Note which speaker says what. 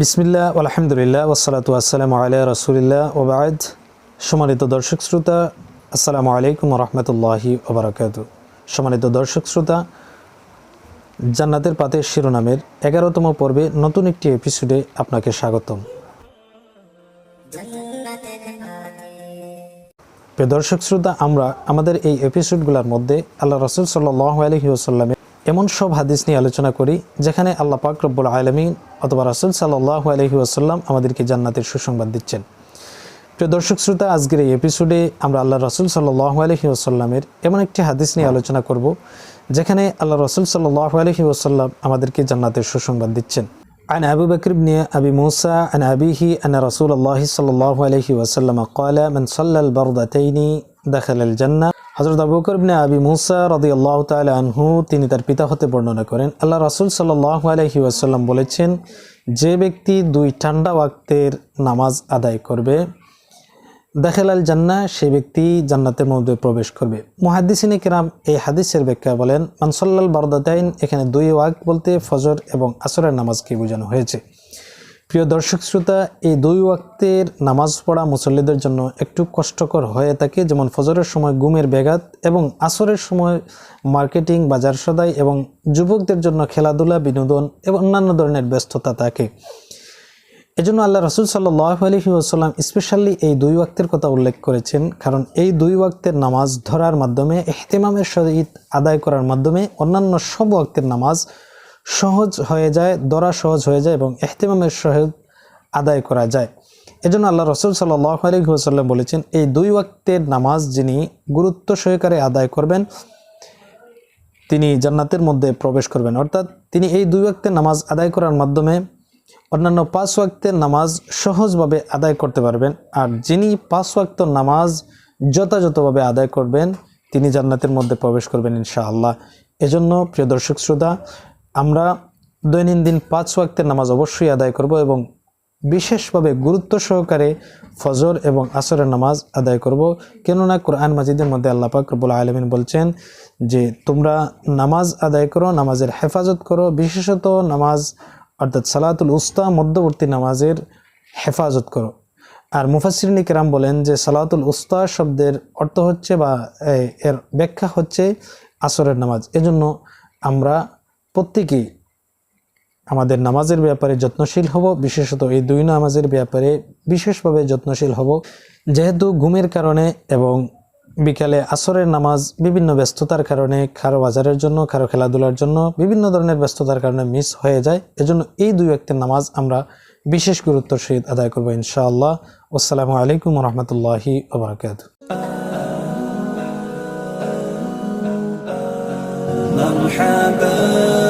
Speaker 1: বিসমিল্লাহ আলহামদুলিল্লাহ ওয়াসসালাতু ওয়াসসালামু আলা রাসূলিল্লাহ ওয়া বা'দ। সম্মানিত দর্শক শ্রোতা, আসসালামু আলাইকুম ওয়া রাহমাতুল্লাহি ওয়া বারাকাতুহু। সম্মানিত দর্শক শ্রোতা, জান্নাতের পাতে শিরোনামের 11তম পর্বে নতুন একটি এপিসোডে আপনাকে স্বাগতম। প্রিয় দর্শক শ্রোতা, আমরা আমাদের এই এপিসোডগুলোর মধ্যে আল্লাহ রাসূল সাল্লাল্লাহু আলাইহি ওয়াসাল্লামের এমন সব হাদিস নিয়ে আলোচনা করি যেখানে আল্লাহ পাক রব্বুল আলামিন অথবা রাসূল সাল্লাল্লাহু আলাইহি ওয়াসাল্লাম আমাদেরকে জান্নাতের সুসংবাদ দিচ্ছেন। প্রিয় দর্শক শ্রোতা, আজকের এই এপিসোডে আমরা আল্লাহ রাসূল সাল্লাল্লাহু আলাইহি ওয়াসাল্লামের এমন একটি হাদিস নিয়ে আলোচনা করব যেখানে আল্লাহ রাসূল সাল্লাল্লাহু আলাইহি ওয়াসাল্লাম আমাদেরকে জান্নাতের সুসংবাদ দিচ্ছেন। عن أبي بكر بن أبي موسى عن أبيه أن رسول الله صلى الله عليه وسلم قال من صلى البردتين دخل الجنة। হযরত আবু বকর ইবনে আবি মুসা রাদিয়াল্লাহু তাআলা আনহু তিনি তার পিতা হতে বর্ণনা করেন, আল্লাহ রাসূল সাল্লাল্লাহু আলাইহি ওয়াসাল্লাম বলেছেন, যে ব্যক্তি দুই ঠান্ডা ওয়াক্তের নামাজ আদায় করবে দাখিলাল জান্নাহ, সেই ব্যক্তি জান্নাতের মধ্যে প্রবেশ করবে। মুহাদ্দিসিনে কেরাম এই হাদিসের ব্যাখ্যা বলেন, মান সাল্লাল বারদাতাইন, এখানে দুই ওয়াক্ত বলতে ফজর এবং আসরের নামাজকে বোঝানো হয়েছে। প্রিয় দর্শক শ্রোতা, এই দুই ওয়াক্তের নামাজ পড়া মুসল্লিদের জন্য একটু কষ্টকর হয়ে থাকে, যেমন ফজরের সময় ঘুমের ব্যাঘাত এবং আসরের সময় মার্কেটিং, বাজার সদাই এবং যুবকদের জন্য খেলাধুলা, বিনোদন এবং অন্যান্য ধরনের ব্যস্ততা থাকে। এজন্য আল্লাহ রাসূল সাল্লাল্লাহু আলাইহি ওয়াসাল্লাম স্পেশালি এই দুই ওয়াক্তের কথা উল্লেখ করেছেন, কারণ এই দুই ওয়াক্তের নামাজ ধরার মাধ্যমে, ইহতিমামের সহিত আদায় করার মাধ্যমে অন্যান্য সব ওয়াক্তের নামাজ সহজ হয়ে যায়, ধরা সহজ হয়ে যায় এবং ইহতিমামের সহিত আদায় করা যায়। এজন্য আল্লাহ রাসূল সাল্লাল্লাহু আলাইহি ওয়াসাল্লাম বলেছেন, এই দুই ওয়াক্তের নামাজ যিনি গুরুত্ব সহকারে আদায় করবেন তিনি জান্নাতের মধ্যে প্রবেশ করবেন। অর্থাৎ তিনি এই দুই ওয়াক্তের নামাজ আদায় করার মাধ্যমে অন্যান্য 5 ওয়াক্তের নামাজ সহজভাবে আদায় করতে পারবেন। আর যিনি 5 ওয়াক্ত নামাজ যথাযথভাবে আদায় করবেন তিনি জান্নাতের মধ্যে প্রবেশ করবেন ইনশাআল্লাহ। এজন্য প্রিয় দর্শক শ্রোতা, আমরা দৈনন্দিন 5 ওয়াক্তের নামাজ অবশ্যই আদায় করব এবং বিশেষভাবে গুরুত্ব সহকারে ফজর এবং আসরের নামাজ আদায় করব। কেননা কোরআন মাজিদের মধ্যে আল্লাহ পাক রব্বুল আলামিন বলছেন যে তোমরা নামাজ আদায় করো, নামাজের হেফাজত করো, বিশেষত নামাজ অর্থাৎ সালাতুল উস্তা মধ্যবর্তী নামাজের হেফাজত করো। আর মুফাসসিরিন কিরাম বলেন যে সালাতুল উস্তা শব্দের অর্থ হচ্ছে বা এর ব্যাখ্যা হচ্ছে আসরের নামাজ। এজন্য আমরা প্রত্যেকেই আমাদের নামাজের ব্যাপারে যত্নশীল হব, বিশেষত এই দুই নামাজের ব্যাপারে বিশেষভাবে যত্নশীল হব। যেহেতু ঘুমের কারণে এবং বিকালে আসরের নামাজ বিভিন্ন ব্যস্ততার কারণে, কারো বাজারের জন্য, কারো খেলাধুলার জন্য, বিভিন্ন ধরনের ব্যস্ততার কারণে মিস হয়ে যায়। এজন্য এই দুই ওয়াক্তের নামাজ আমরা বিশেষ গুরুত্বের সহিত আদায় করব ইনশাআল্লাহ। আসসালামু আলাইকুম ওয়া রাহমাতুল্লাহি ওয়া বারাকাতুহু।
Speaker 2: مرحبا